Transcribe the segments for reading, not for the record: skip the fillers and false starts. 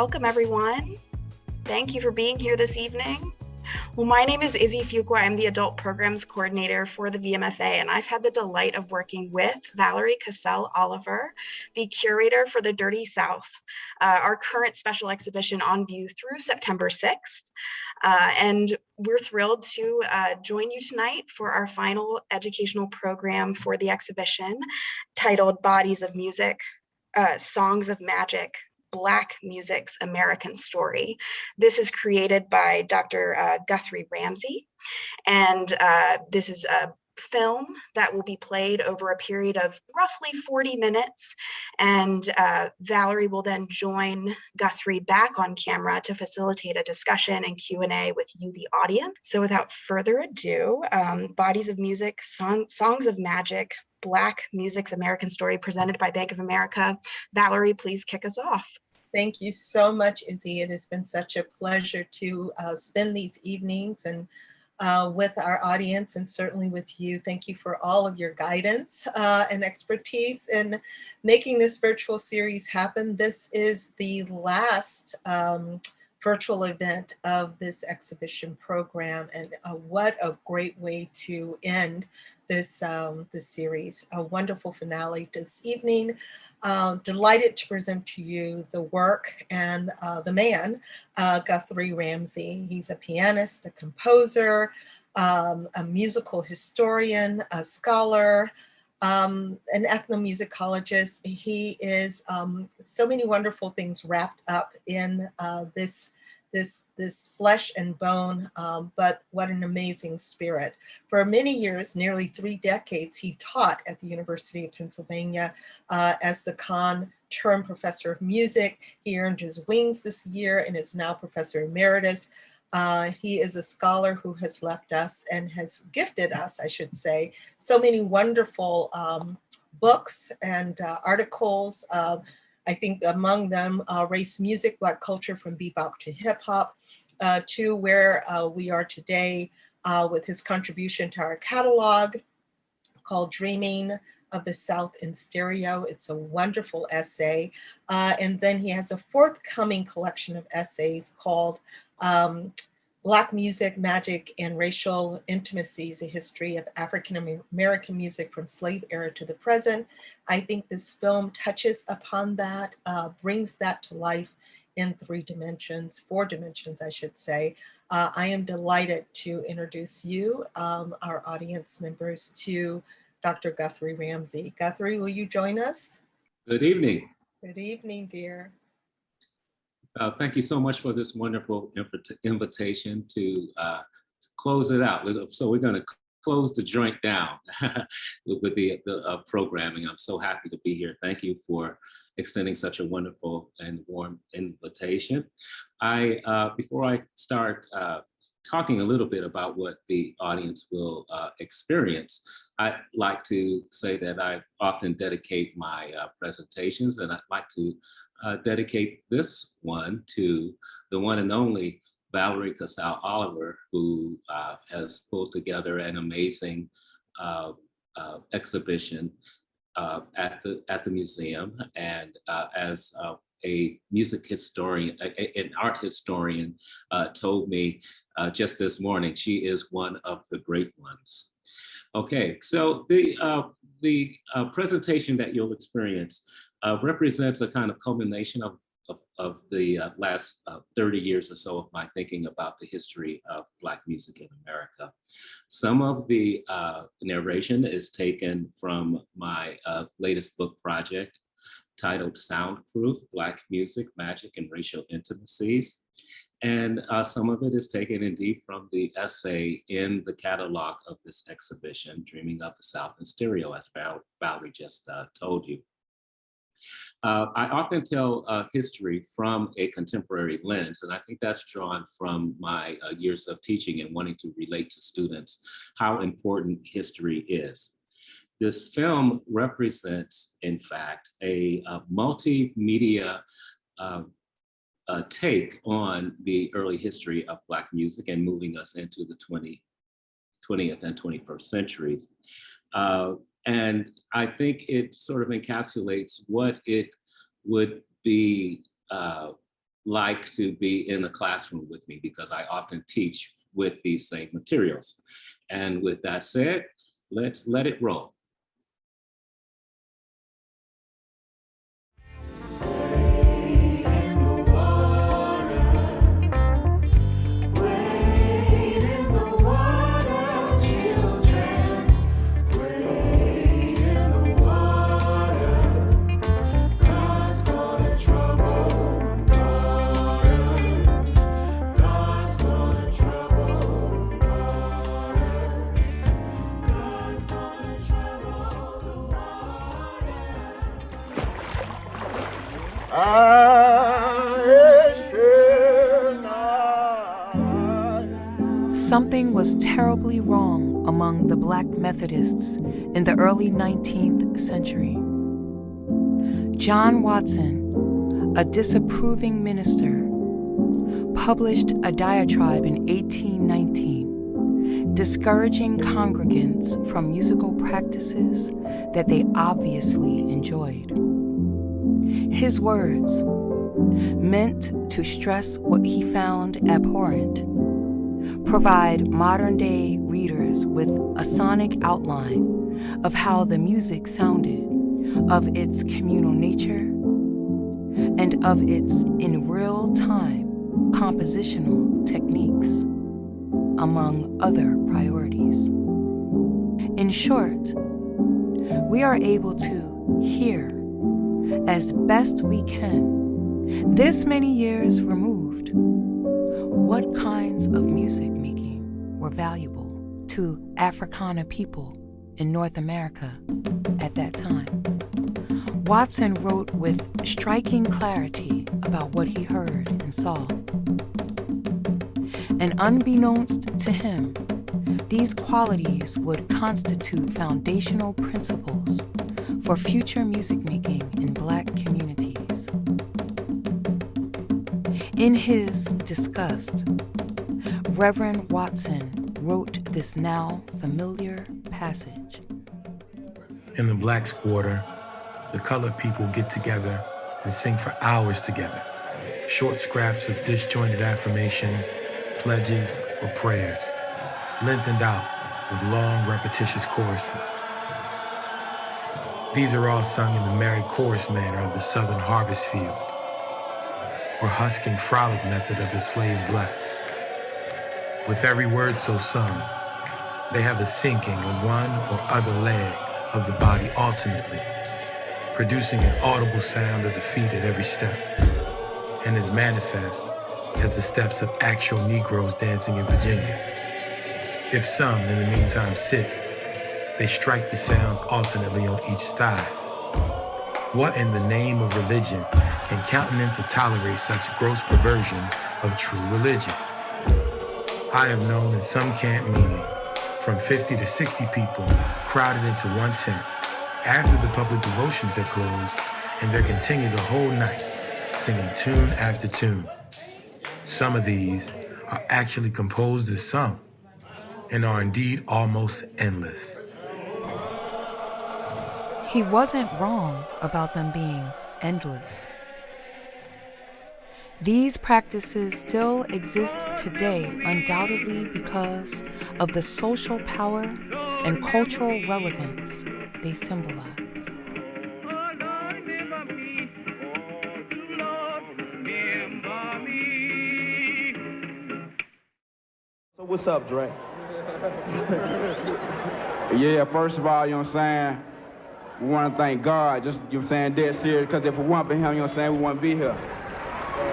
Welcome, everyone. Thank you for being here this evening. Well, my name is Izzy Fuqua. I'm the Adult Programs Coordinator for the VMFA, and I've had the delight of working with Valerie Cassell-Oliver, the curator for the Dirty South, our current special exhibition on view through September 6th. And we're thrilled to join you tonight for our final educational program for the exhibition titled Bodies of Music, Songs of Magic, Black Music's American Story. This is created by Dr. Guthrie Ramsey, and this is a film that will be played over a period of roughly 40 minutes, and Valerie will then join Guthrie back on camera to facilitate a discussion and Q&A with you, the audience. So without further ado, Bodies of Music, Songs of Magic, Black Music's American Story, presented by Bank of America. Valerie, please kick us off. Thank you so much, Izzy. It has been such a pleasure to spend these evenings and with our audience, and certainly with you. Thank you for all of your guidance and expertise in making this virtual series happen. This is the last virtual event of this exhibition program, and what a great way to end this series. A wonderful finale this evening. Delighted to present to you the work and the man, Guthrie Ramsey. He's a pianist, a composer, a musical historian, a scholar, an ethnomusicologist. He is so many wonderful things wrapped up in this flesh and bone, but what an amazing spirit. For many years, nearly 3 decades, he taught at the University of Pennsylvania as the Kahn Term Professor of Music. He earned his wings this year and is now Professor Emeritus. He is a scholar who has left us and has gifted us, I should say, so many wonderful books and articles. I think among them, Race Music, Black Culture from Bebop to Hip Hop, to where we are today with his contribution to our catalog called Dreaming of the South in Stereo. It's a wonderful essay. And then he has a forthcoming collection of essays called Black Music, Magic, and Racial Intimacies, a History of African American Music from Slave Era to the Present. I think this film touches upon that, brings that to life in 4 dimensions, I should say. I am delighted to introduce you, our audience members, to Dr. Guthrie Ramsey. Guthrie, will you join us? Good evening. Good evening, dear. Thank you so much for this wonderful invitation to close it out. So we're going to close the joint down with the programming. I'm so happy to be here. Thank you for extending such a wonderful and warm invitation. Before I start talking a little bit about what the audience will experience, I'd like to say that I often dedicate my presentations, and I'd like to dedicate this one to the one and only Valerie Cassell-Oliver, who has pulled together an amazing exhibition at the museum, and as a music historian, an art historian, told me just this morning, she is one of the great ones. Okay, so the presentation that you'll experience represents a kind of culmination of the last 30 years or so of my thinking about the history of Black music in America. Some of the narration is taken from my latest book project titled Soundproof: Black Music, Magic, and Racial Intimacies. And some of it is taken indeed from the essay in the catalog of this exhibition, Dreaming of the South in Stereo, as Valerie just told you. I often tell history from a contemporary lens, and I think that's drawn from my years of teaching and wanting to relate to students how important history is. This film represents, in fact, a multimedia take on the early history of Black music and moving us into the 20th and 21st centuries. And I think it sort of encapsulates what it would be like to be in the classroom with me because I often teach with these same materials. And with that said, let's let it roll. Something was terribly wrong among the Black Methodists in the early 19th century. John Watson, a disapproving minister, published a diatribe in 1819, discouraging congregants from musical practices that they obviously enjoyed. His words, meant to stress what he found abhorrent, provide modern-day readers with a sonic outline of how the music sounded, of its communal nature, and of its in real-time compositional techniques, among other priorities. In short, we are able to hear, as best we can, this many years removed, what kinds of music making were valuable to Africana people in North America at that time. Watson wrote with striking clarity about what he heard and saw. And unbeknownst to him, these qualities would constitute foundational principles for future music making in Black communities. In his disgust, Reverend Watson wrote this now familiar passage. In the Black's Quarter, the colored people get together and sing for hours together, short scraps of disjointed affirmations, pledges, or prayers, lengthened out with long, repetitious choruses. These are all sung in the merry chorus manner of the Southern harvest field, or husking frolic method of the slave Blacks. With every word so sung, they have a sinking of one or other leg of the body alternately, producing an audible sound of the feet at every step, and as manifest as the steps of actual Negroes dancing in Virginia. If some, in the meantime, sit, they strike the sounds alternately on each thigh. What in the name of religion can countenance or tolerate such gross perversions of true religion? I have known in some camp meetings, from 50 to 60 people crowded into one tent after the public devotions had closed, and they continue the whole night, singing tune after tune. Some of these are actually composed as sung, and are indeed almost endless. He wasn't wrong about them being endless. These practices still exist today, undoubtedly because of the social power and cultural relevance they symbolize. So what's up, Dre? Yeah, first of all, you know what I'm saying? We want to thank God, just, you know what I'm saying, dead serious, because if it weren't for him, you know what I'm saying, we wouldn't be here.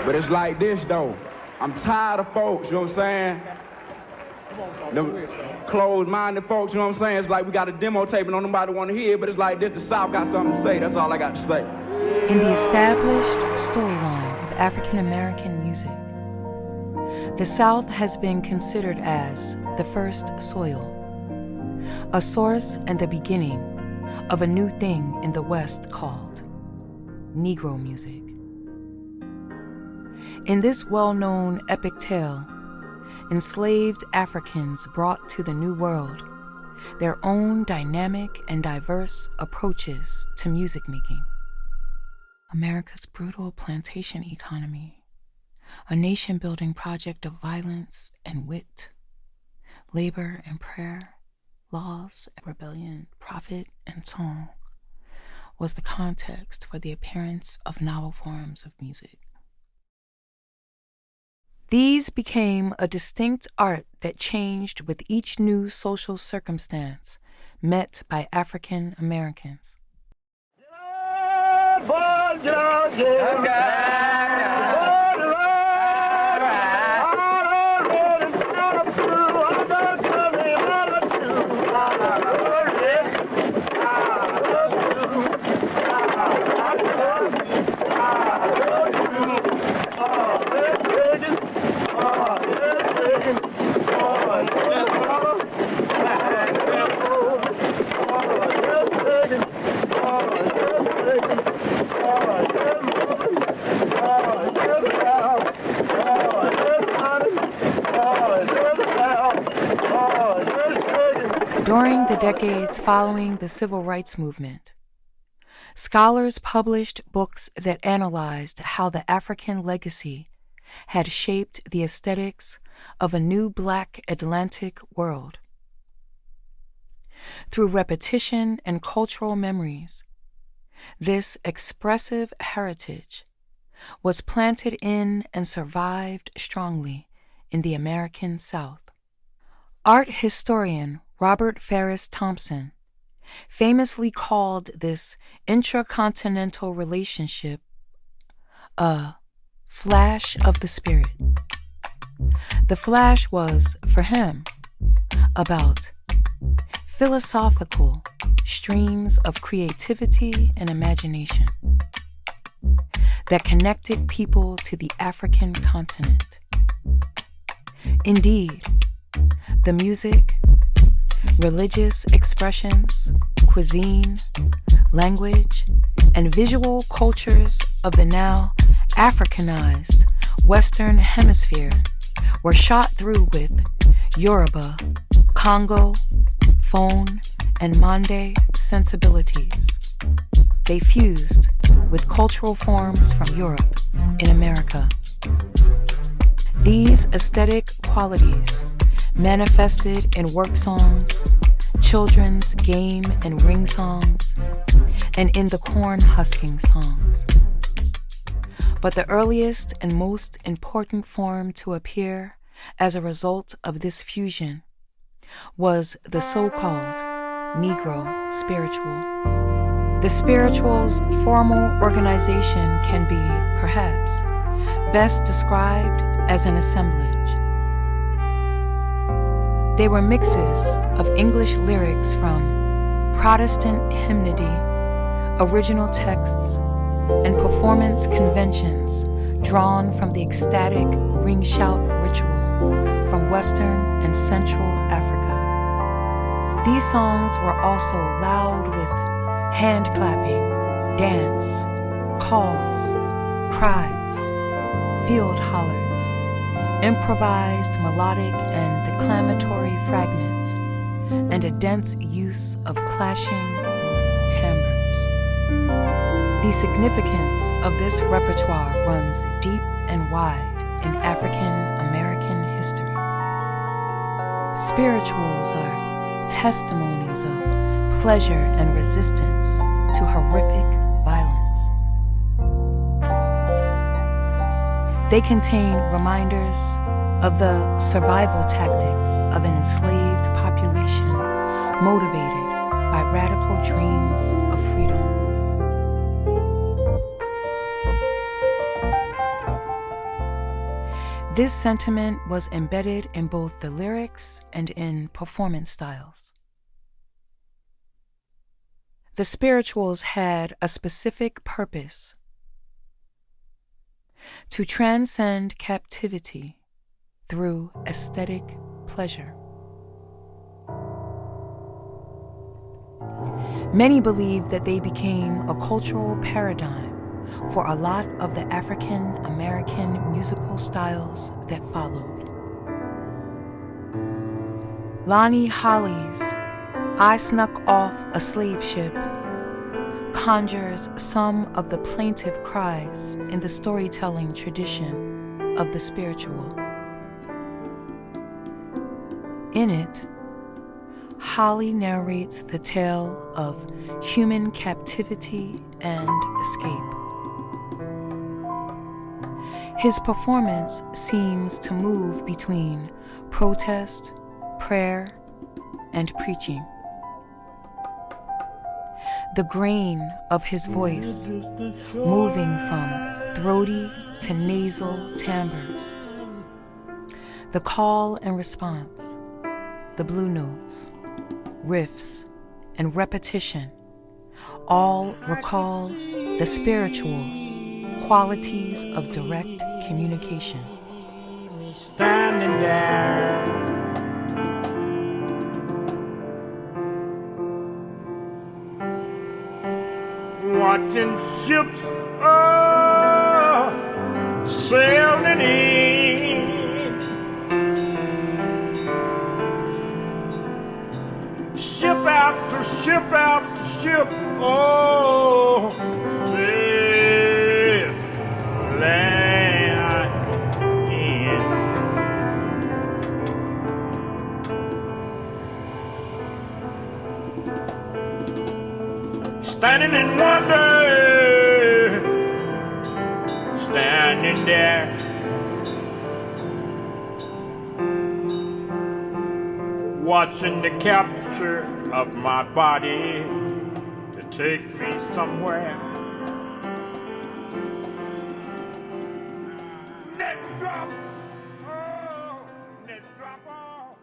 But it's like this, though. I'm tired of folks, you know what I'm saying? The closed-minded folks, you know what I'm saying? It's like we got a demo tape and don't nobody want to hear it, but it's like this, the South got something to say. That's all I got to say. In the established storyline of African American music, the South has been considered as the first soil, a source and the beginning of a new thing in the West called Negro music. In this well-known epic tale, enslaved Africans brought to the New World their own dynamic and diverse approaches to music making. America's brutal plantation economy a nation-building project of violence and wit, labor and prayer, laws and rebellion, prophet and song, was the context for the appearance of novel forms of music. These became a distinct art that changed with each new social circumstance met by African Americans. During the decades following the Civil Rights Movement, scholars published books that analyzed how the African legacy had shaped the aesthetics of a new Black Atlantic world. Through repetition and cultural memories, this expressive heritage was planted in and survived strongly in the American South. Art historian Robert Farris Thompson famously called this intracontinental relationship a flash of the spirit. The flash was, for him, about philosophical streams of creativity and imagination that connected people to the African continent. Indeed, the music, religious expressions, cuisine, language, and visual cultures of the now Africanized Western Hemisphere were shot through with Yoruba, Congo, Fon, and Mande sensibilities. They fused with cultural forms from Europe in America. These aesthetic qualities manifested in work songs, children's game and ring songs, and in the corn husking songs. But the earliest and most important form to appear as a result of this fusion was the so-called Negro spiritual. The spiritual's formal organization can be, perhaps, best described as an assemblage. They were mixes of English lyrics from Protestant hymnody, original texts, and performance conventions drawn from the ecstatic ring shout ritual from Western and Central Africa. These songs were also loud with hand clapping, dance, calls, cries, field hollers, improvised melodic and declamatory fragments, and a dense use of clashing timbres. The significance of this repertoire runs deep and wide in African American history. Spirituals are testimonies of pleasure and resistance to horrific violence. They contain reminders of the survival tactics of an enslaved population motivated by radical dreams of freedom. This sentiment was embedded in both the lyrics and in performance styles. The spirituals had a specific purpose: to transcend captivity through aesthetic pleasure. Many believe that they became a cultural paradigm for a lot of the African American musical styles that followed. Lonnie Holley's "I Snuck Off a Slave Ship" conjures some of the plaintive cries in the storytelling tradition of the spiritual. In it, Holly narrates the tale of human captivity and escape. His performance seems to move between protest, prayer, and preaching. The grain of his voice, moving from throaty to nasal timbres. The call and response, the blue notes, riffs, and repetition all recall the spiritual's qualities of direct communication. Standing there, watching ships sailing in, ship after ship after ship, standing in wonder, standing there, watching the capture of my body to take me somewhere. Next drop, next drop off.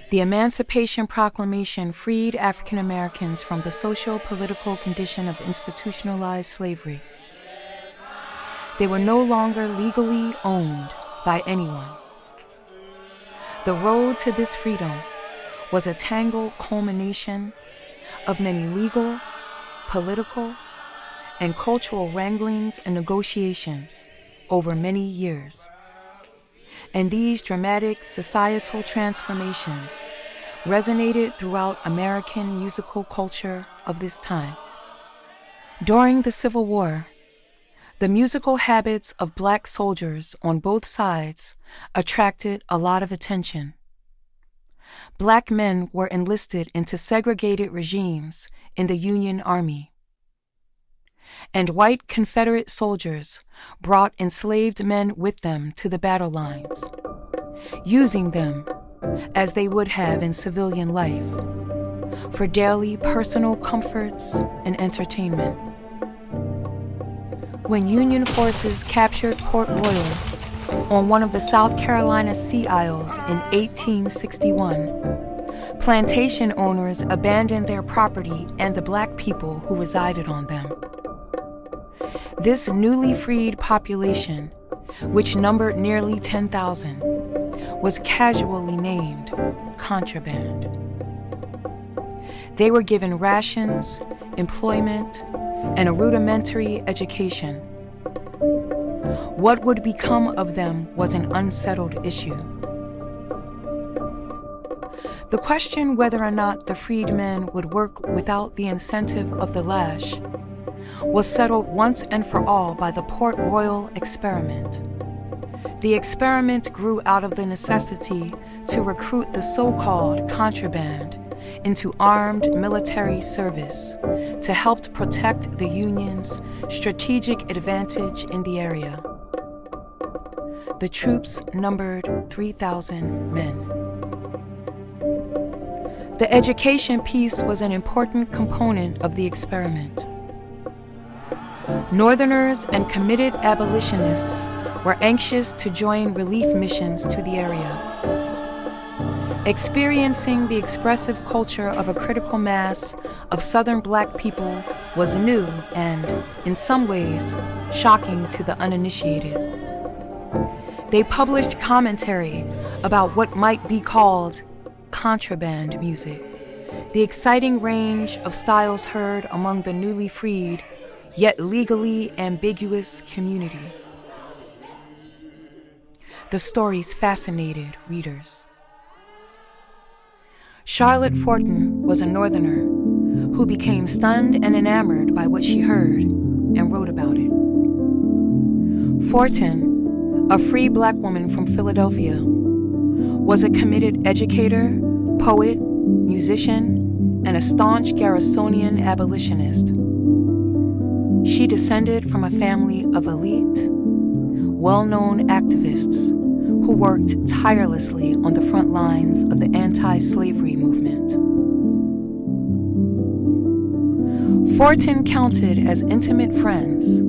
The Emancipation Proclamation freed African Americans from the socio-political condition of institutionalized slavery. They were no longer legally owned by anyone. The road to this freedom was a tangled culmination of many legal, political, and cultural wranglings and negotiations over many years. And these dramatic societal transformations resonated throughout American musical culture of this time. During the Civil War, the musical habits of Black soldiers on both sides attracted a lot of attention. Black men were enlisted into segregated regimes in the Union Army. And white Confederate soldiers brought enslaved men with them to the battle lines, using them, as they would have in civilian life, for daily personal comforts and entertainment. When Union forces captured Port Royal on one of the South Carolina Sea Isles in 1861, plantation owners abandoned their property and the Black people who resided on them. This newly freed population, which numbered nearly 10,000, was casually named contraband. They were given rations, employment, and a rudimentary education. What would become of them was an unsettled issue. The question whether or not the freedmen would work without the incentive of the lash was settled once and for all by the Port Royal experiment. The experiment grew out of the necessity to recruit the so-called contraband into armed military service to help protect the Union's strategic advantage in the area. The troops numbered 3,000 men. The education piece was an important component of the experiment. Northerners and committed abolitionists were anxious to join relief missions to the area. Experiencing the expressive culture of a critical mass of Southern Black people was new and, in some ways, shocking to the uninitiated. They published commentary about what might be called contraband music, the exciting range of styles heard among the newly freed, yet legally ambiguous community. The stories fascinated readers. Charlotte Fortin was a Northerner who became stunned and enamored by what she heard and wrote about it. Fortin, a free Black woman from Philadelphia, was a committed educator, poet, musician, and a staunch Garrisonian abolitionist. She descended from a family of elite, well-known activists who worked tirelessly on the front lines of the anti-slavery movement. Fortin counted as intimate friends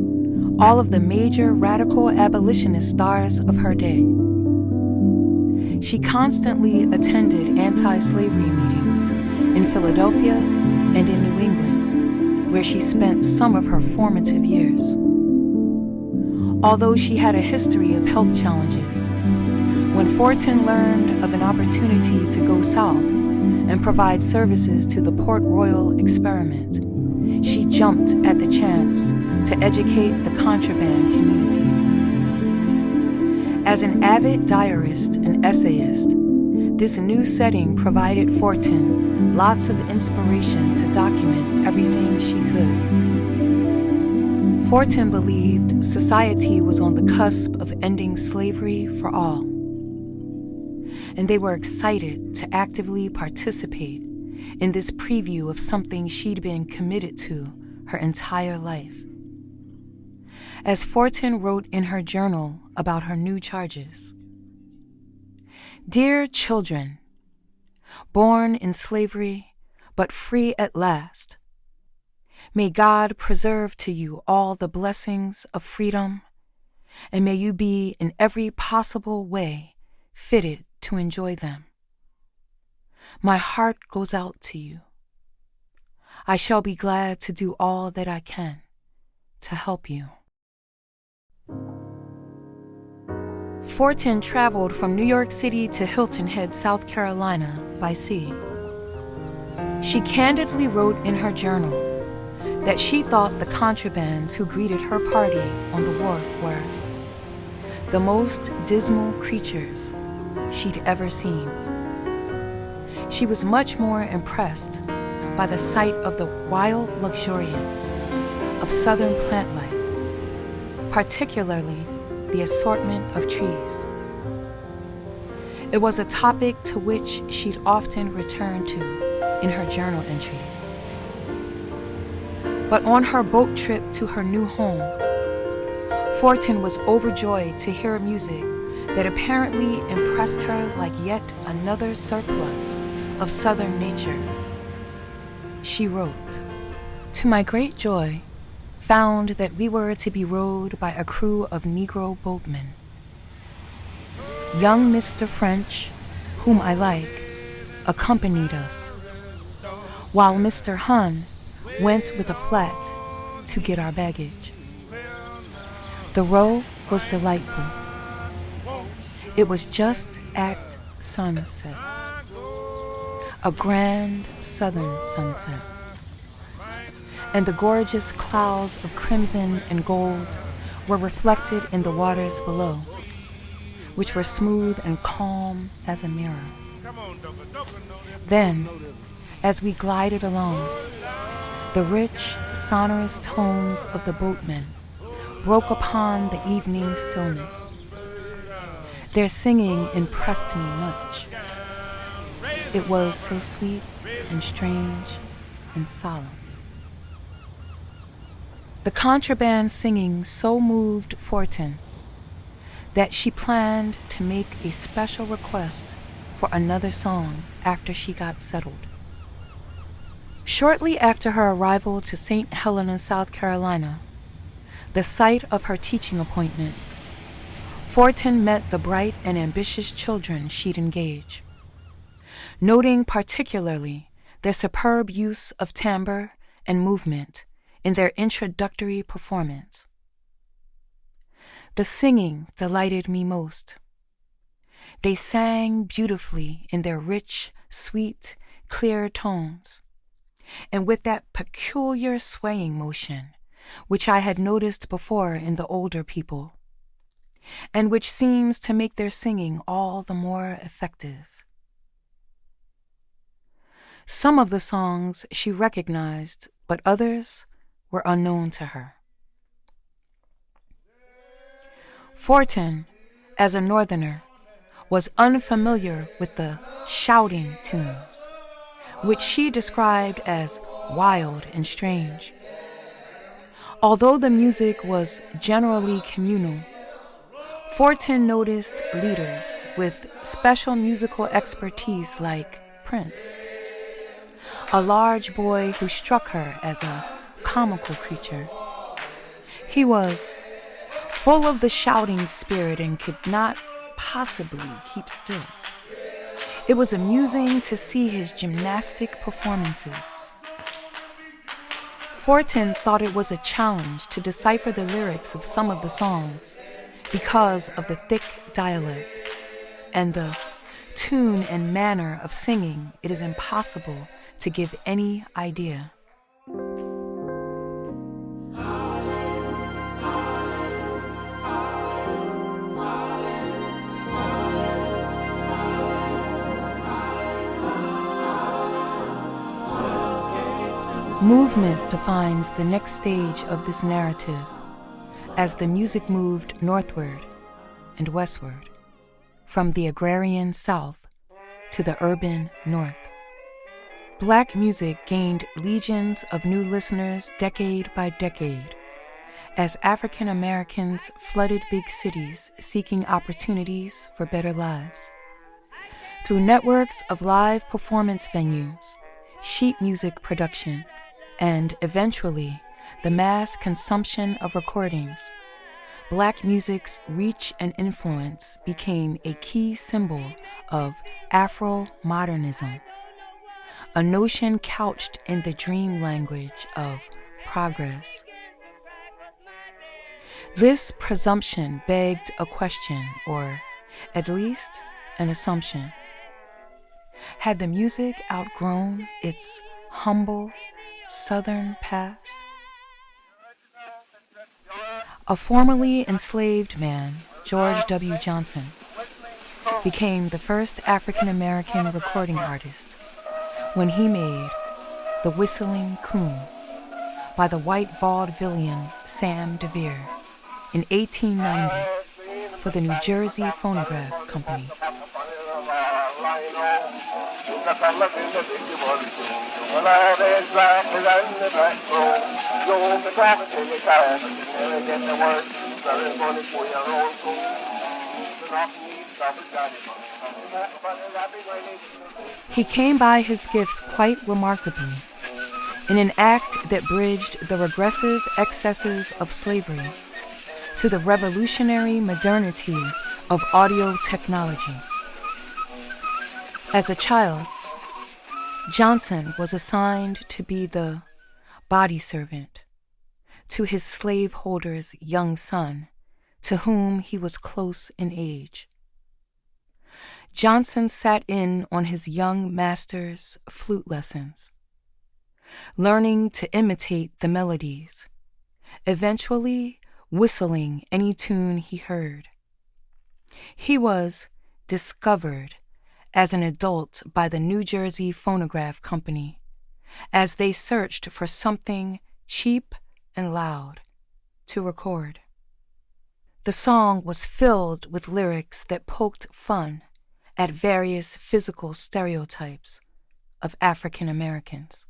all of the major radical abolitionist stars of her day. She constantly attended anti-slavery meetings in Philadelphia and in New England, where she spent some of her formative years. Although she had a history of health challenges, when Fortin learned of an opportunity to go south and provide services to the Port Royal experiment, she jumped at the chance to educate the contraband community. As an avid diarist and essayist, this new setting provided Fortin lots of inspiration to document everything she could. Fortin believed society was on the cusp of ending slavery for all, and they were excited to actively participate in this preview of something she'd been committed to her entire life. As Fortin wrote in her journal about her new charges, "Dear children, born in slavery but free at last, may God preserve to you all the blessings of freedom, and may you be in every possible way fitted to enjoy them. My heart goes out to you. I shall be glad to do all that I can to help you." Fortin traveled from New York City to Hilton Head, South Carolina, by sea. She candidly wrote in her journal that she thought the contrabands who greeted her party on the wharf were the most dismal creatures she'd ever seen. She was much more impressed by the sight of the wild luxuriance of southern plant life, particularly the assortment of trees. It was a topic to which she'd often returned to in her journal entries. But on her boat trip to her new home, Fortin was overjoyed to hear music that apparently impressed her like yet another surplus of southern nature. She wrote, "To my great joy, found that we were to be rowed by a crew of Negro boatmen. Young Mr. French, whom I like, accompanied us, while Mr. Hun went with a flat to get our baggage. The row was delightful. It was just at sunset, a grand southern sunset, and the gorgeous clouds of crimson and gold were reflected in the waters below, which were smooth and calm as a mirror. Then, as we glided along, the rich, sonorous tones of the boatmen broke upon the evening stillness. Their singing impressed me much. It was so sweet and strange and solemn. The contraband singing so moved Fortin that she planned to make a special request for another song after she got settled. Shortly after her arrival to St. Helena, South Carolina, the site of her teaching appointment, Fortin met the bright and ambitious children she'd engage, noting particularly their superb use of timbre and movement in their introductory performance. The singing delighted me most. They sang beautifully in their rich, sweet, clear tones, and with that peculiar swaying motion, which I had noticed before in the older people, and which seems to make their singing all the more effective. Some of the songs she recognized, but others were unknown to her. Fortin, as a northerner, was unfamiliar with the shouting tunes, which she described as wild and strange. Although the music was generally communal, Fortin noticed leaders with special musical expertise like Prince, a large boy who struck her as a comical creature. He was full of the shouting spirit and could not possibly keep still. It was amusing to see his gymnastic performances. Fortin thought it was a challenge to decipher the lyrics of some of the songs because of the thick dialect and the tune and manner of singing. It is impossible to give any idea. Movement defines the next stage of this narrative as the music moved northward and westward, from the agrarian south to the urban north. Black music gained legions of new listeners decade by decade as African Americans flooded big cities seeking opportunities for better lives. Through networks of live performance venues, sheet music production, and eventually the mass consumption of recordings, Black music's reach and influence became a key symbol of Afro-modernism, a notion couched in the dream language of progress. This presumption begged a question, or at least an assumption. Had the music outgrown its humble Southern past? A formerly enslaved man, George W. Johnson, became the first African-American recording artist when he made The Whistling Coon by the white vaudevillian Sam DeVere in 1890 for the New Jersey Phonograph Company. He came by his gifts quite remarkably, in an act that bridged the regressive excesses of slavery to the revolutionary modernity of audio technology. As a child, Johnson was assigned to be the body servant to his slaveholder's young son, to whom he was close in age. Johnson sat in on his young master's flute lessons, learning to imitate the melodies, eventually whistling any tune he heard. He was discovered as an adult by the New Jersey Phonograph Company as they searched for something cheap and loud to record. The song was filled with lyrics that poked fun at various physical stereotypes of African Americans.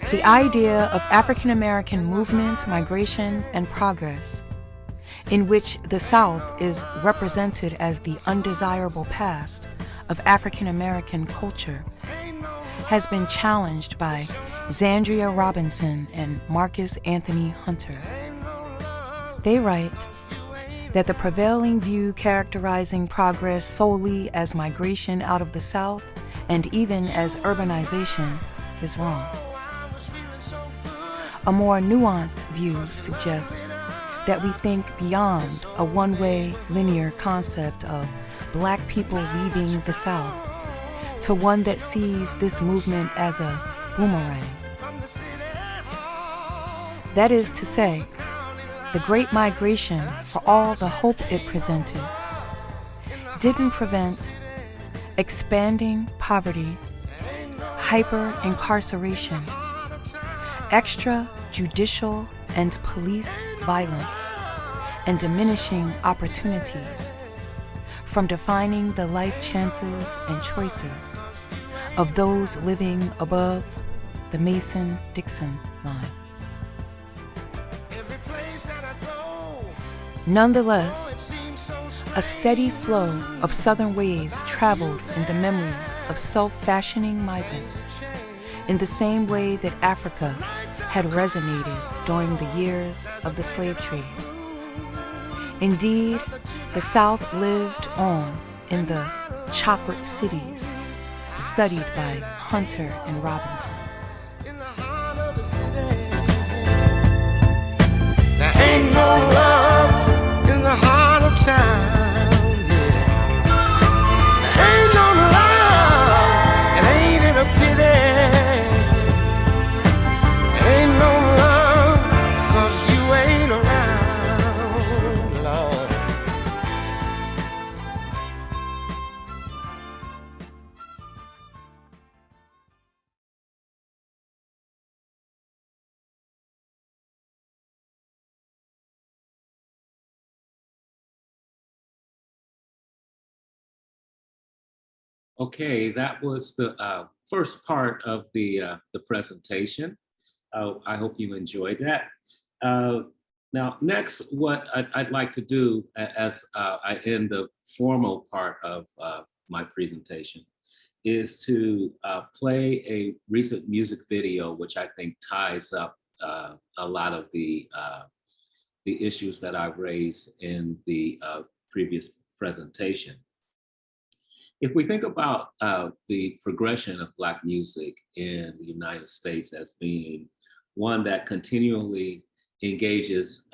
The idea of African American movement, migration, and progress, in which the South is represented as the undesirable past of African American culture, has been challenged by Zandria Robinson and Marcus Anthony Hunter. They write that the prevailing view characterizing progress solely as migration out of the South and even as urbanization is wrong. A more nuanced view suggests that we think beyond a one-way linear concept of Black people leaving the South to one that sees this movement as a boomerang. That is to say, the Great Migration, for all the hope it presented, didn't prevent expanding poverty, hyper-incarceration, extrajudicial and police violence, and diminishing opportunities from defining the life chances and choices of those living above the Mason-Dixon line. Nonetheless, a steady flow of Southern ways traveled in the memories of self-fashioning migrants in the same way that Africa had resonated during the years of the slave trade. Indeed, the South lived on in the chocolate cities studied by Hunter and Robinson. There ain't no love in the heart of town, yeah. There ain't no love, it ain't in a pity. There ain't no love, 'cause you ain't around, Lord. Okay, that was the first part of the presentation. I hope you enjoyed that. Now, next, what I'd like to do as I end the formal part of my presentation is to play a recent music video, which I think ties up a lot of the issues that I raised in the previous presentation. If we think about the progression of Black music in the United States as being one that continually engages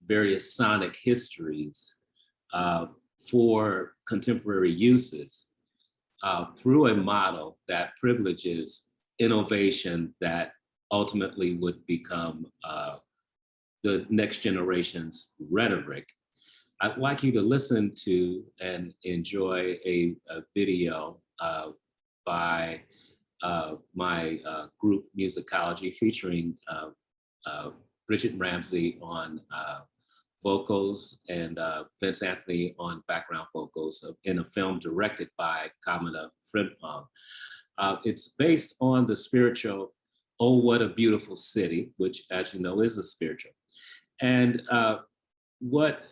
various sonic histories for contemporary uses through a model that privileges innovation that ultimately would become the next generation's rhetoric, I'd like you to listen to and enjoy a video by my group Musicology featuring Guthrie Ramsey on vocals and Vince Anthony on background vocals in a film directed by Kamina Frimpong. It's based on the spiritual "Oh, What a Beautiful City," which, as you know, is a spiritual. And what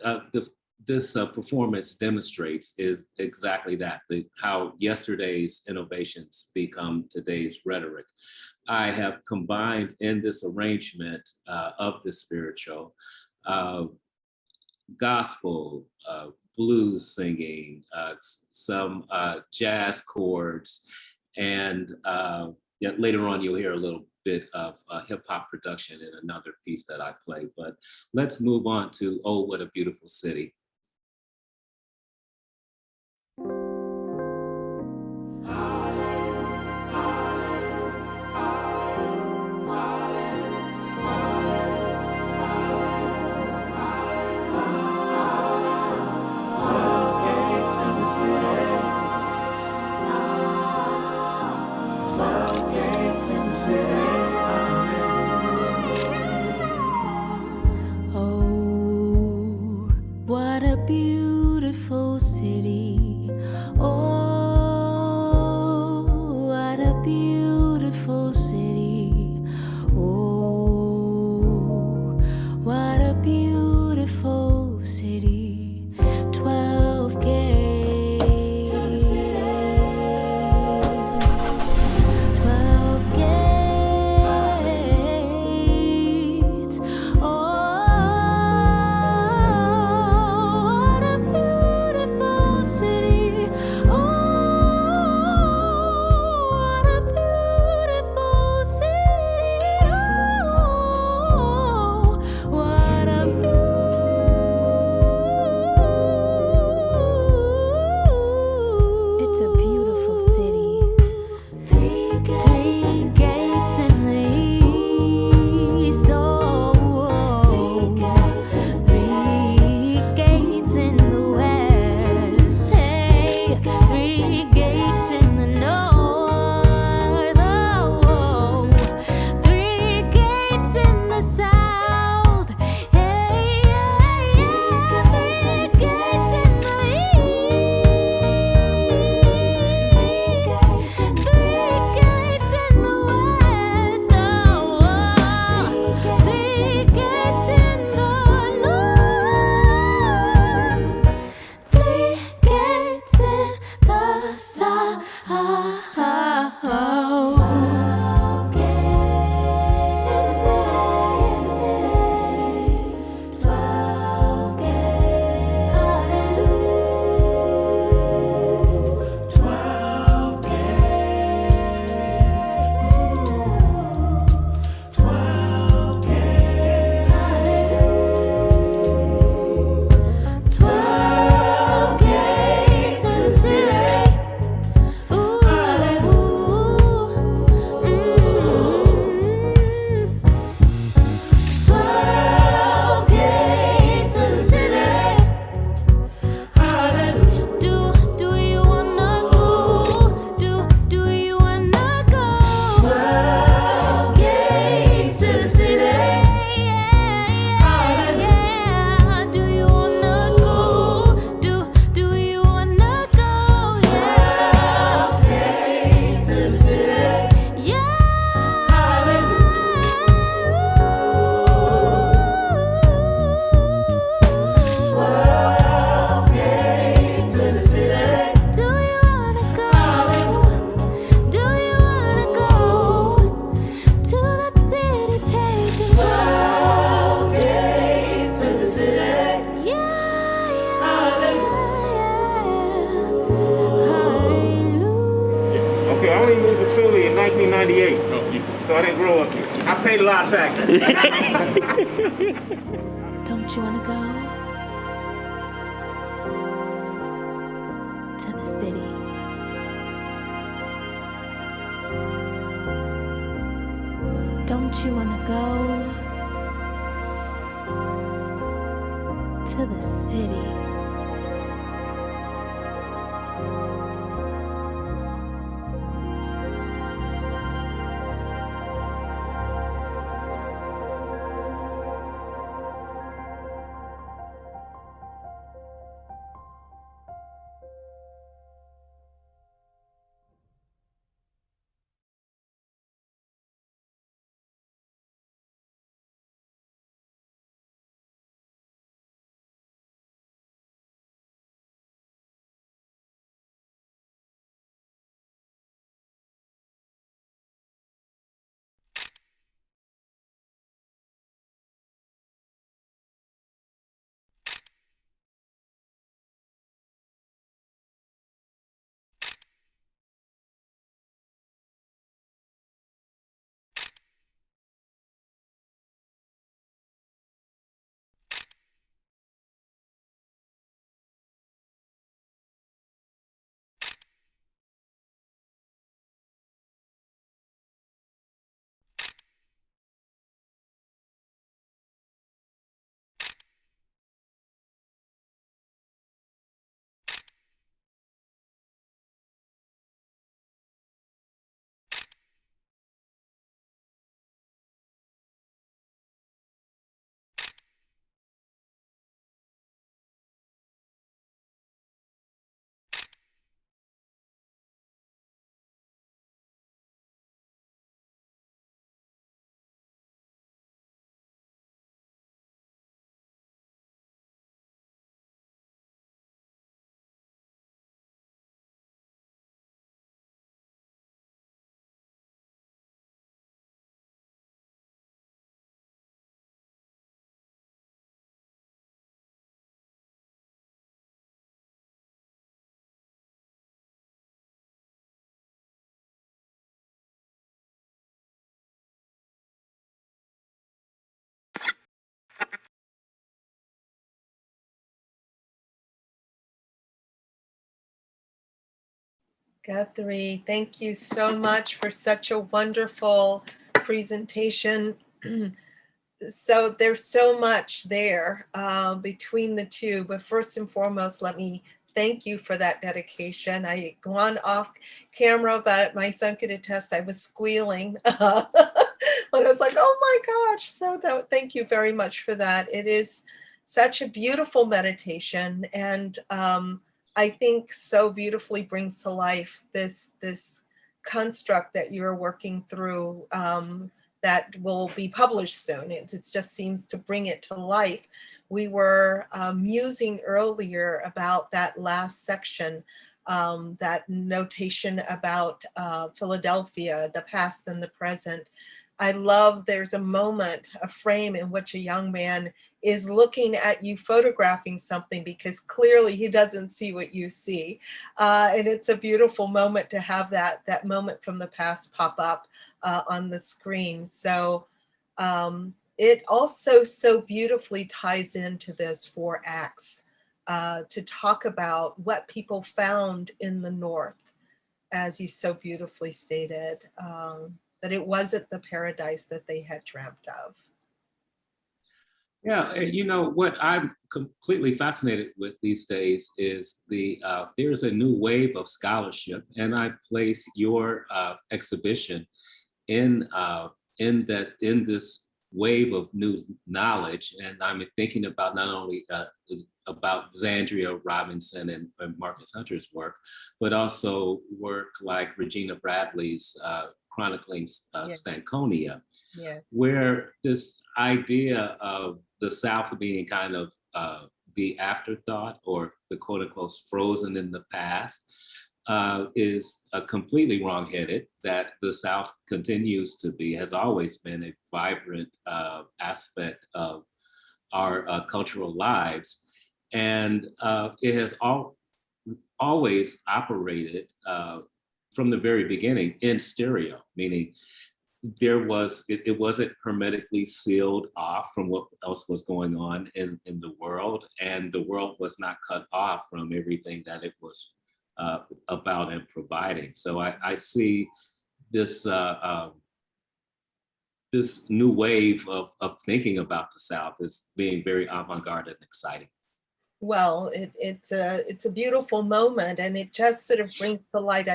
this performance demonstrates is exactly that, how yesterday's innovations become today's rhetoric. I have combined in this arrangement of the spiritual gospel, blues singing, some jazz chords, and later on you'll hear a little bit of hip hop production in another piece that I play. But let's move on to "Oh, What a Beautiful City." Oh, what a beautiful city. Oh, what a beautiful city. Oh, what a beautiful city. 12 gates. 12 gates. Oh, what a 98, so I didn't grow up here. I paid a lot of taxes. Don't you wanna go to the city? Don't you wanna go to the city? Guthrie, thank you so much for such a wonderful presentation. So there's so much there between the two, but first and foremost, let me thank you for that dedication. I had gone off camera, but my son could attest I was squealing when I was like, oh my gosh. So thank you very much for that. It is such a beautiful meditation, and I think so beautifully brings to life this construct that you're working through that will be published soon. It just seems to bring it to life. We were musing earlier about that last section, that notation about Philadelphia, the past and the present. I love there's a moment, a frame in which a young man is looking at you photographing something because clearly he doesn't see what you see. And it's a beautiful moment to have that moment from the past pop up on the screen. So it also so beautifully ties into this 4 acts to talk about what people found in the North, as you so beautifully stated, that it wasn't the paradise that they had dreamt of. Yeah, you know, what I'm completely fascinated with these days is there's a new wave of scholarship, and I place your exhibition in this wave of new knowledge. And I'm thinking about not only about Zandria Robinson and Marcus Hunter's work, but also work like Regina Bradley's chronicling Stankonia, Yes. where this idea of the South being kind of the afterthought, or the quote unquote frozen in the past, is completely wrongheaded. That the South continues to be, has always been, a vibrant aspect of our cultural lives. And it has always operated from the very beginning in stereo, meaning it wasn't hermetically sealed off from what else was going on in the world, and the world was not cut off from everything that it was about and providing. So I see this this new wave of thinking about the South as being very avant-garde and exciting. Well, it's a beautiful moment, and it just sort of brings to light.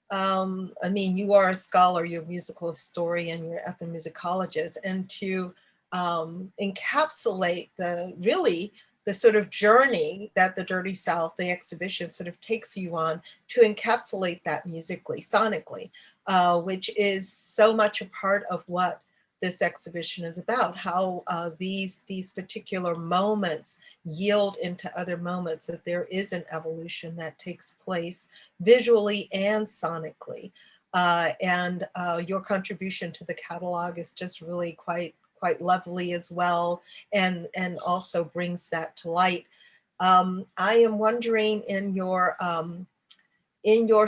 I mean, you are a scholar, you're a musical historian, you're an ethnomusicologist, and to encapsulate the sort of journey that the Dirty South, the exhibition sort of takes you on, to encapsulate that musically, sonically, which is so much a part of what this exhibition is about, how these particular moments yield into other moments, that there is an evolution that takes place visually and sonically. And your contribution to the catalog is just really quite lovely as well, and also brings that to light. I am wondering, in your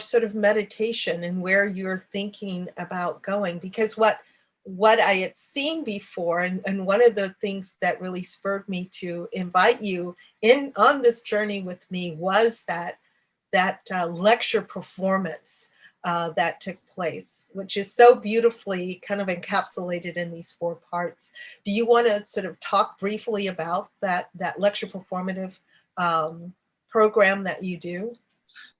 sort of meditation and where you're thinking about going, because what I had seen before, and one of the things that really spurred me to invite you in on this journey with me, was that lecture performance that took place, which is so beautifully kind of encapsulated in these 4 parts. Do you want to sort of talk briefly about that lecture performative program that you do?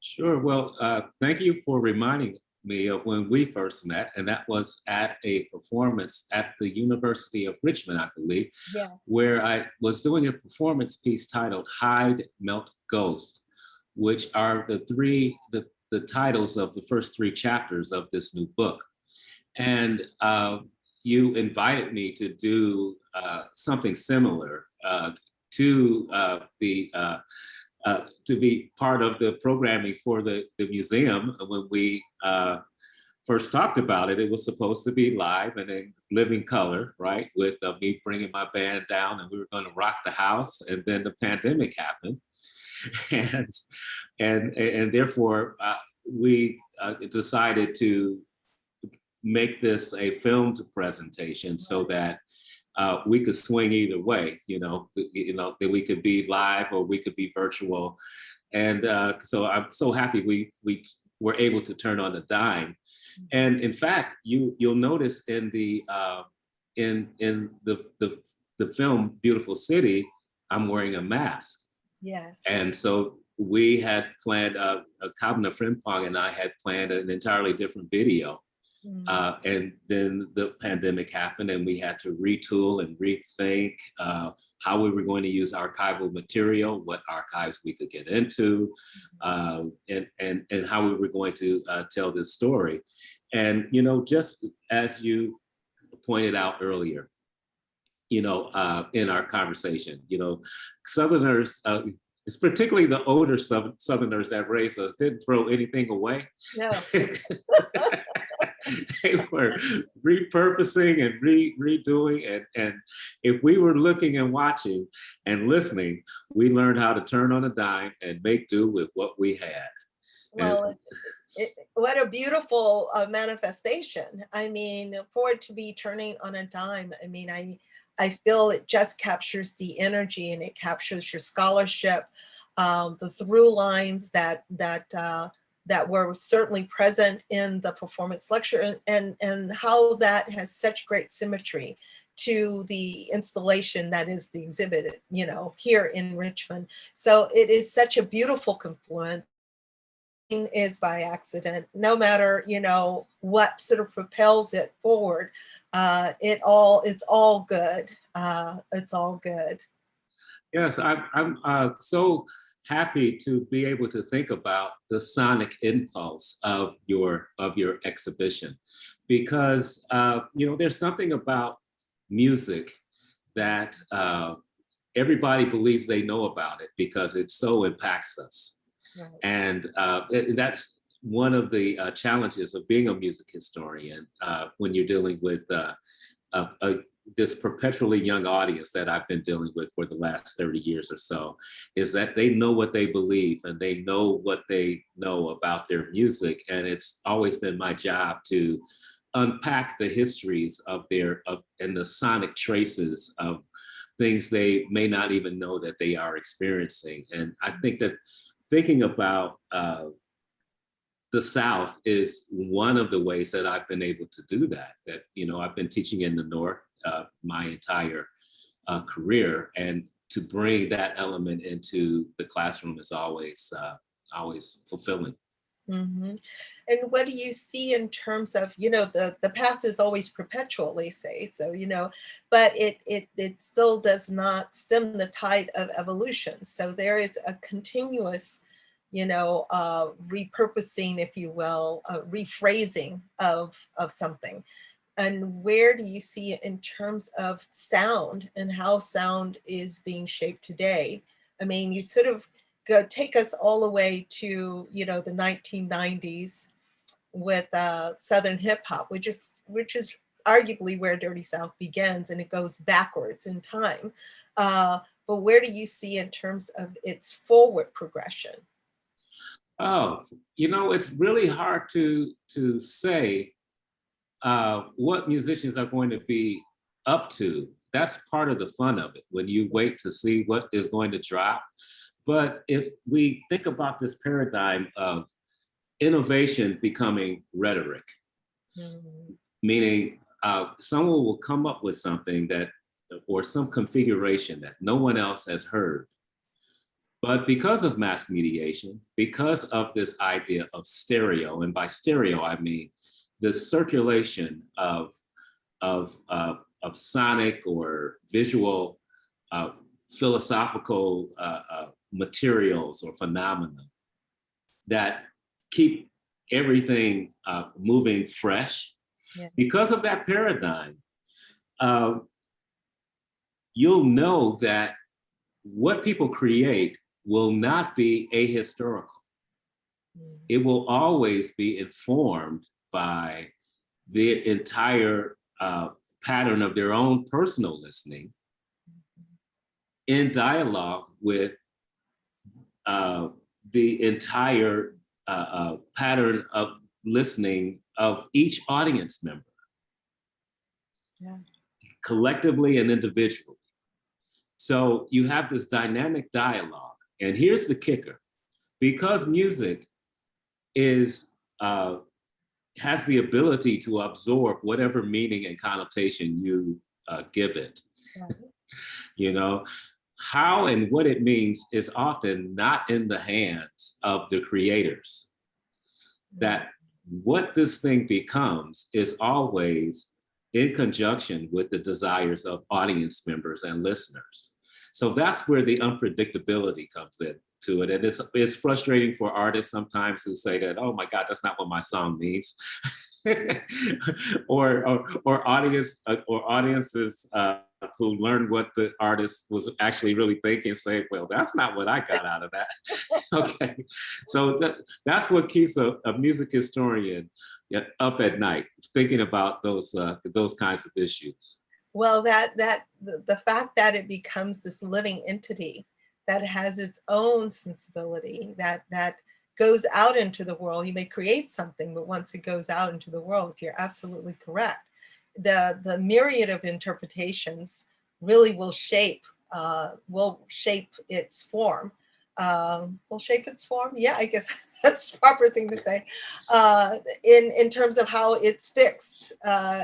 Sure. Well, thank you for reminding me of when we first met, and that was at a performance at the University of Richmond, I believe, Yeah. where I was doing a performance piece titled Hide, Melt, Ghost, which are the titles of the first 3 chapters of this new book. And you invited me to do something similar to be part of the programming for the museum. When we first talked about it, it was supposed to be live and in living color, right? With me bringing my band down, and we were going to rock the house. And then the pandemic happened, and therefore we decided to make this a filmed presentation so that we could swing either way, that we could be live or we could be virtual. And so I'm so happy we were able to turn on a dime. And in fact, you'll notice in the film Beautiful City, I'm wearing a mask. Yes. And so we had planned, Kabna Frimpong and I had planned an entirely different video. And then the pandemic happened, and we had to retool and rethink how we were going to use archival material, what archives we could get into, and how we were going to tell this story. And, just as you pointed out earlier, in our conversation, Southerners, it's particularly the older Southerners that raised us, didn't throw anything away. No. They were repurposing and redoing, and if we were looking and watching and listening, we learned how to turn on a dime and make do with what we had. Well, what a beautiful manifestation. I mean, for it to be turning on a dime, I mean, I feel it just captures the energy, and it captures your scholarship, the through lines that were certainly present in the performance lecture, and how that has such great symmetry to the installation that is the exhibit, here in Richmond. So it is such a beautiful confluence. Is by accident, no matter what sort of propels it forward. It's all good. It's all good. Yes, I'm so happy to be able to think about the sonic impulse of your exhibition, because there's something about music that everybody believes they know about it because it so impacts us. Right. And that's one of the challenges of being a music historian when you're dealing with this perpetually young audience that I've been dealing with for the last 30 years or so, is that they know what they believe and they know what they know about their music. And it's always been my job to unpack the histories of and the sonic traces of things they may not even know that they are experiencing. And I think that thinking about the South is one of the ways that I've been able to do that. That, you know, I've been teaching in the North my entire career, and to bring that element into the classroom is always fulfilling. Mm-hmm. And what do you see in terms of, you know, the past is always perpetual, they say, so, you know, but it still does not stem the tide of evolution. So there is a continuous, you know, repurposing, if you will, rephrasing of something. And where do you see it in terms of sound and how sound is being shaped today? I mean, you sort of take us all the way to, you know, the 1990s with Southern hip hop, which is arguably where Dirty South begins, and it goes backwards in time. But where do you see in terms of its forward progression? Oh, you know, it's really hard to say what musicians are going to be up to. That's part of the fun of it, when you wait to see what is going to drop. But if we think about this paradigm of innovation becoming rhetoric, meaning someone will come up with something that, or some configuration that no one else has heard. But because of mass mediation, because of this idea of stereo, and by stereo, I mean the circulation of sonic or visual philosophical materials or phenomena that keep everything moving fresh. Yeah. Because of that paradigm, you'll know that what people create will not be ahistorical. It will always be informed by the entire pattern of their own personal listening in dialogue with the entire pattern of listening of each audience member, collectively and individually. So you have this dynamic dialogue. And here's the kicker: because music is has the ability to absorb whatever meaning and connotation you give it. You know, how and what it means is often not in the hands of the creators. That what this thing becomes is always in conjunction with the desires of audience members and listeners. So that's where the unpredictability comes in to it. And it's frustrating for artists sometimes who say that, oh my God, that's not what my song means. or audiences who learn what the artist was actually really thinking, say, well, that's not what I got out of that. Okay, so that's what keeps a music historian up at night, thinking about those kinds of issues. Well, the fact that it becomes this living entity that has its own sensibility, that goes out into the world. You may create something, but once it goes out into the world, you're absolutely correct. The myriad of interpretations really will shape its form. Will shape its form. Yeah, I guess that's the proper thing to say. In terms of how it's fixed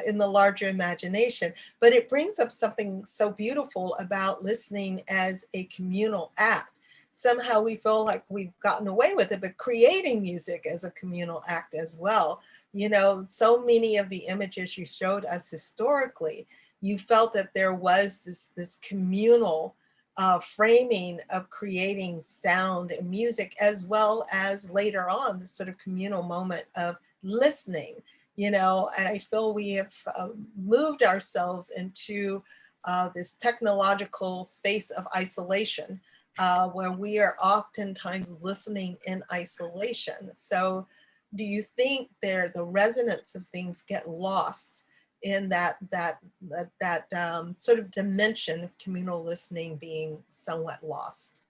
in the larger imagination. But it brings up something so beautiful about listening as a communal act. Somehow we feel like we've gotten away with it, but creating music as a communal act as well. You know, so many of the images you showed us historically, you felt that there was this communal framing of creating sound and music, as well as later on this sort of communal moment of listening, you know. And I feel we have moved ourselves into this technological space of isolation, where we are oftentimes listening in isolation. So do you think the resonance of things get lost in that sort of dimension of communal listening being somewhat lost?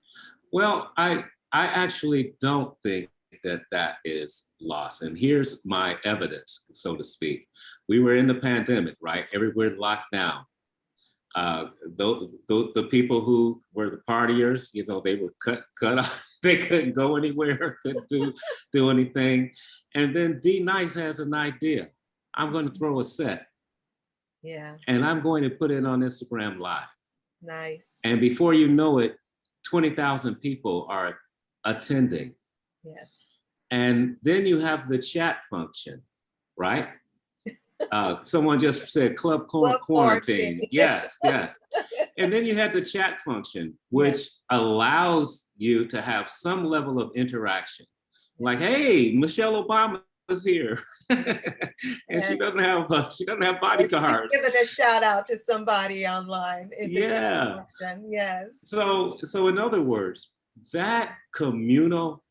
Well, I actually don't think that that is lost. And here's my evidence, so to speak. We were in the pandemic, right? Everywhere locked down. The people who were the partiers, you know, they were cut off. They couldn't go anywhere, couldn't do anything. And then D Nice has an idea. I'm going to throw a set. Yeah. And I'm going to put it on Instagram Live. Nice. And before you know it, 20,000 people are attending. Yes. And then you have the chat function, right? Someone just said club quarantine. Yes, yes. And then you had the chat function, which allows you to have some level of interaction. Like, hey, Michelle Obama is here. And she doesn't have bodyguards. Giving a shout out to somebody online in the chat function. Yes. So in other words, that communal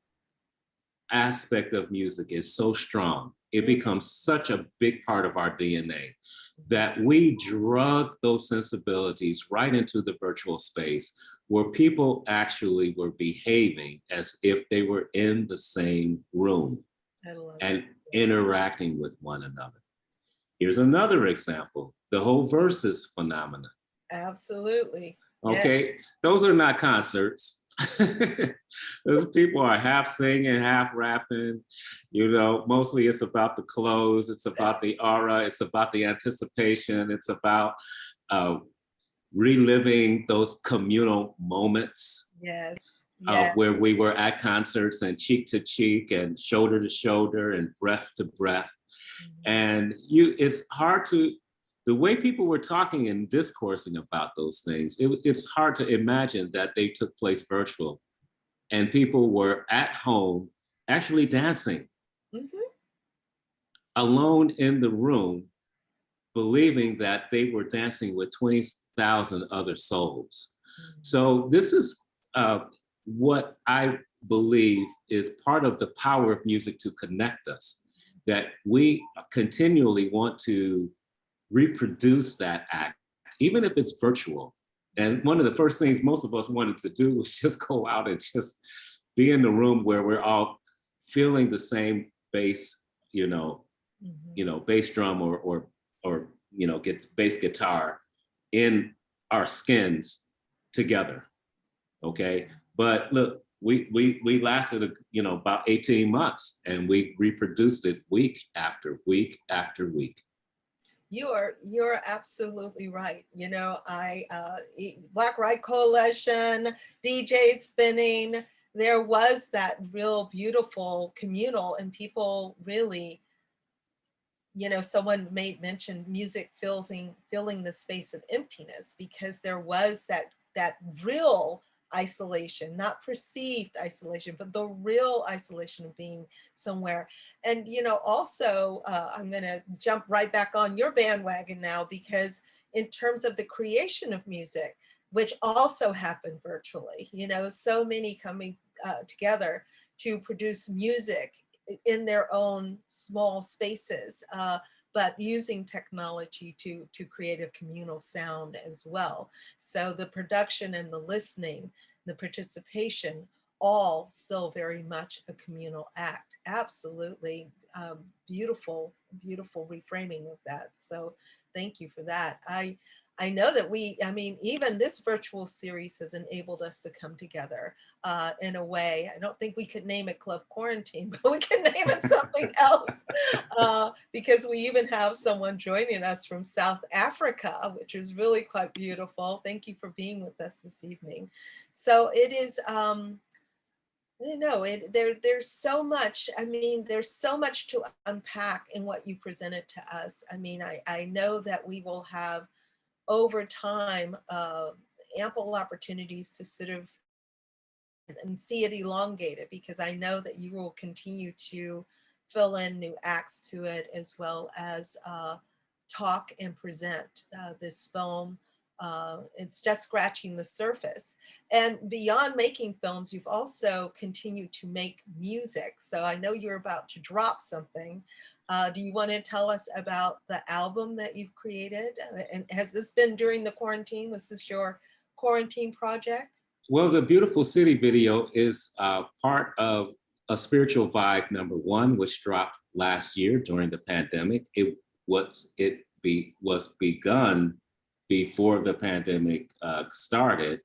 aspect of music is so strong. It becomes such a big part of our DNA that we drug those sensibilities right into the virtual space where people actually were behaving as if they were in the same room and interacting with one another. Here's another example, the whole versus phenomenon. Absolutely. Okay, those are not concerts. Those people are half singing, half rapping. You know, mostly it's about the clothes, it's about the aura, it's about the anticipation, it's about reliving those communal moments. Yes. Where we were at concerts and cheek to cheek and shoulder to shoulder and breath to breath. And it's hard to, the way people were talking and discoursing about those things, it's hard to imagine that they took place virtual and people were at home actually dancing alone in the room, believing that they were dancing with 20,000 other souls. So this is what I believe is part of the power of music to connect us, that we continually want to reproduce that act, even if it's virtual. And one of the first things most of us wanted to do was just go out and just be in the room where we're all feeling the same bass, bass drum or bass guitar in our skins together. Okay, but look, we lasted about 18 months and we reproduced it week after week after week. You're absolutely right. Black Right Coalition, DJs spinning, there was that real beautiful communal, and people really, someone may mention music filling the space of emptiness, because there was that real isolation, not perceived isolation, but the real isolation of being somewhere. And, also, I'm going to jump right back on your bandwagon now, because in terms of the creation of music, which also happened virtually, so many coming together to produce music in their own small spaces, but using technology to create a communal sound as well. So the production and the listening, the participation, all still very much a communal act. Absolutely beautiful, beautiful reframing of that. So thank you for that. I know that even this virtual series has enabled us to come together in a way. I don't think we could name it Club Quarantine, but we can name it something else, because we even have someone joining us from South Africa, which is really quite beautiful. Thank you for being with us this evening. So it is, there's so much, there's so much to unpack in what you presented to us. I know that we will have over time, ample opportunities to sort of and see it elongated, because I know that you will continue to fill in new acts to it, as well as talk and present this film. It's just scratching the surface. And beyond making films, you've also continued to make music. So I know you're about to drop something. Do you want to tell us about the album that you've created? And has this been during the quarantine? Was this your quarantine project? Well, the Beautiful City video is part of a Spiritual Vibe #1, which dropped last year during the pandemic. It was begun before the pandemic started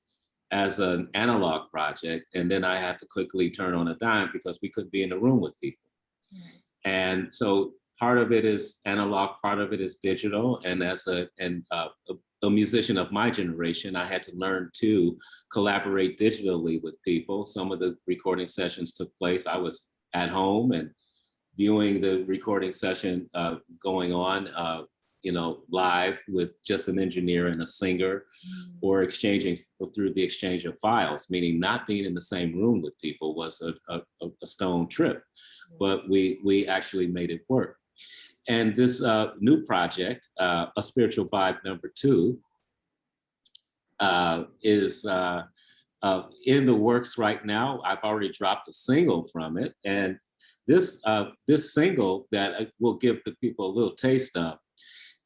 as an analog project, and then I had to quickly turn on a dime because we couldn't be in the room with people. Right. And so part of it is analog, part of it is digital, and as a musician of my generation, I had to learn to collaborate digitally with people. Some of the recording sessions took place. I was at home and viewing the recording session going on, live with just an engineer and a singer, or exchanging through the exchange of files, meaning not being in the same room with people was a stone trip, but we actually made it work. And this new project, A Spiritual Vibe #2, is in the works right now. I've already dropped a single from it. And this single that I will give the people a little taste of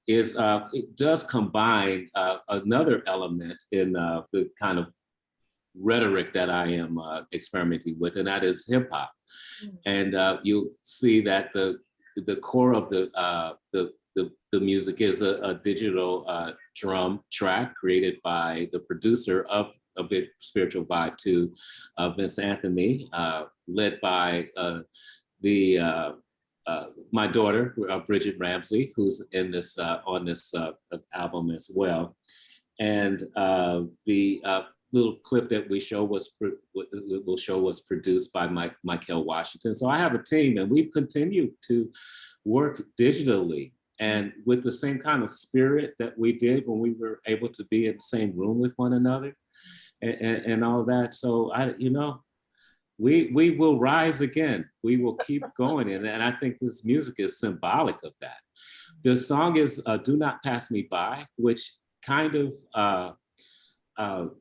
is it does combine another element in the kind of rhetoric that I am experimenting with, and that is hip hop. And you'll see that the core of the music is a digital drum track created by the producer of A Bit Spiritual Vibe 2, Vince Anthony, led by my daughter, Bridget Ramsey, who's in this on this album as well. And the little clip that we show was produced by Michael Washington. So I have a team, and we've continued to work digitally and with the same kind of spirit that we did when we were able to be in the same room with one another, and all that. So we will rise again. We will keep going. And I think this music is symbolic of that. The song is Do Not Pass Me By, which kind of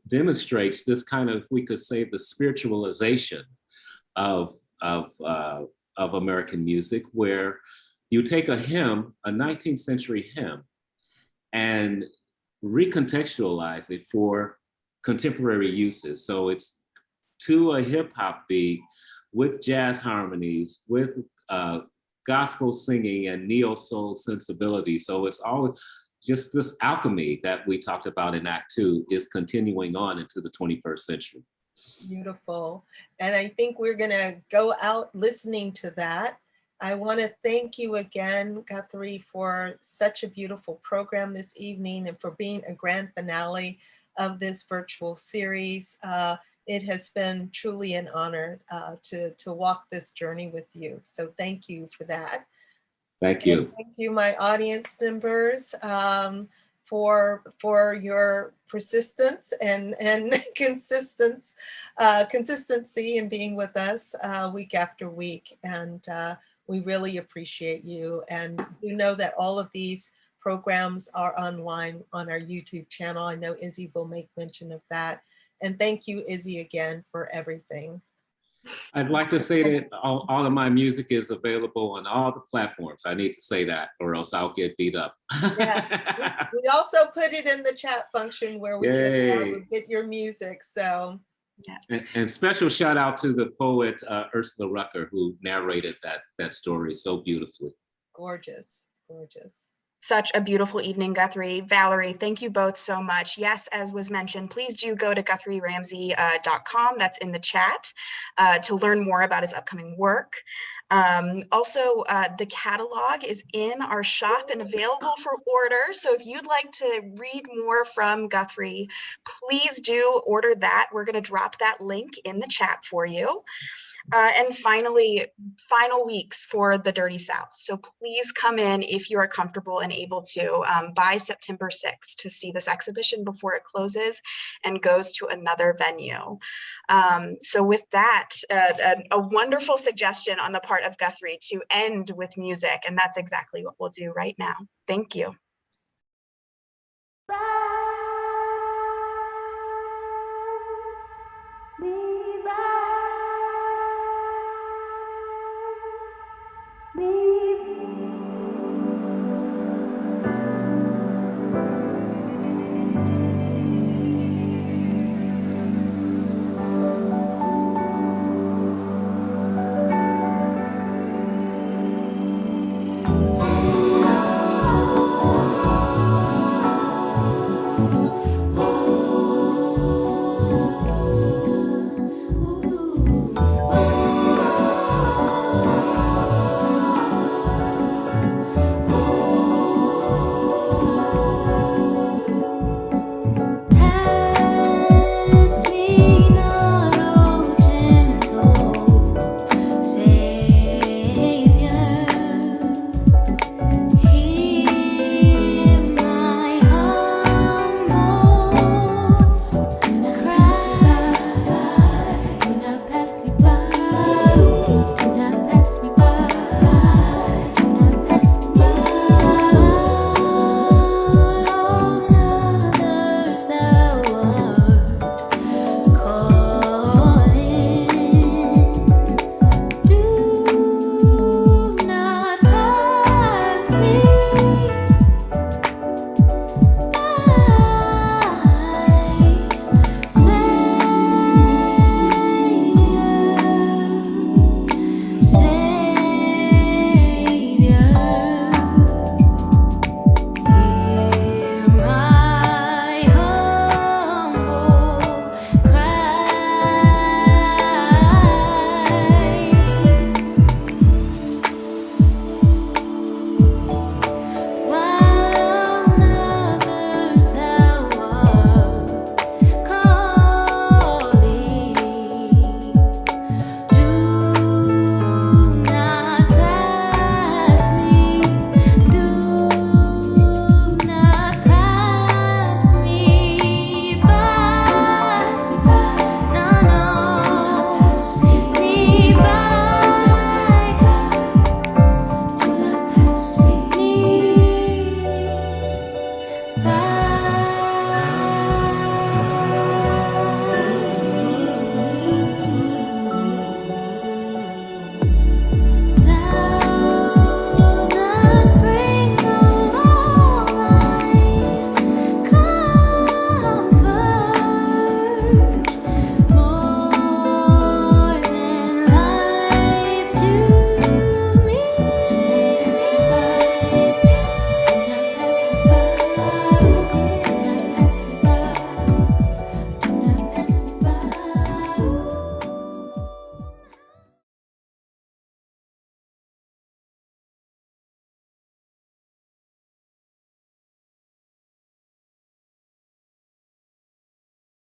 demonstrates this kind of, we could say, the spiritualization of American music, where you take a hymn, a 19th century hymn, and recontextualize it for contemporary uses. So it's to a hip hop beat with jazz harmonies, with gospel singing and neo soul sensibility. So it's all just this alchemy that we talked about in Act 2 is continuing on into the 21st century. Beautiful. And I think we're gonna go out listening to that. I want to thank you again, Guthrie, for such a beautiful program this evening and for being a grand finale of this virtual series. It has been truly an honor to walk this journey with you. So thank you for that. Thank you. And thank you, my audience members, for your persistence and consistency in being with us week after week. And we really appreciate you. And you know that all of these programs are online on our YouTube channel. I know Izzy will make mention of that. And thank you, Izzy, again for everything. I'd like to say that all of my music is available on all the platforms. I need to say that, or else I'll get beat up. Yeah, we also put it in the chat function where we can get your music. So, yes. And special shout out to the poet Ursula Rucker, who narrated that story so beautifully. Gorgeous, gorgeous. Such a beautiful evening, Guthrie. Valerie, thank you both so much. Yes, as was mentioned, please do go to GuthrieRamsey.com. That's in the chat to learn more about his upcoming work. Also, the catalog is in our shop and available for order. So if you'd like to read more from Guthrie, please do order that. We're going to drop that link in the chat for you. And finally, final weeks for the Dirty South. So please come in if you are comfortable and able to by September 6th to see this exhibition before it closes and goes to another venue. So with that, a wonderful suggestion on the part of Guthrie to end with music, and that's exactly what we'll do right now. Thank you. Bye.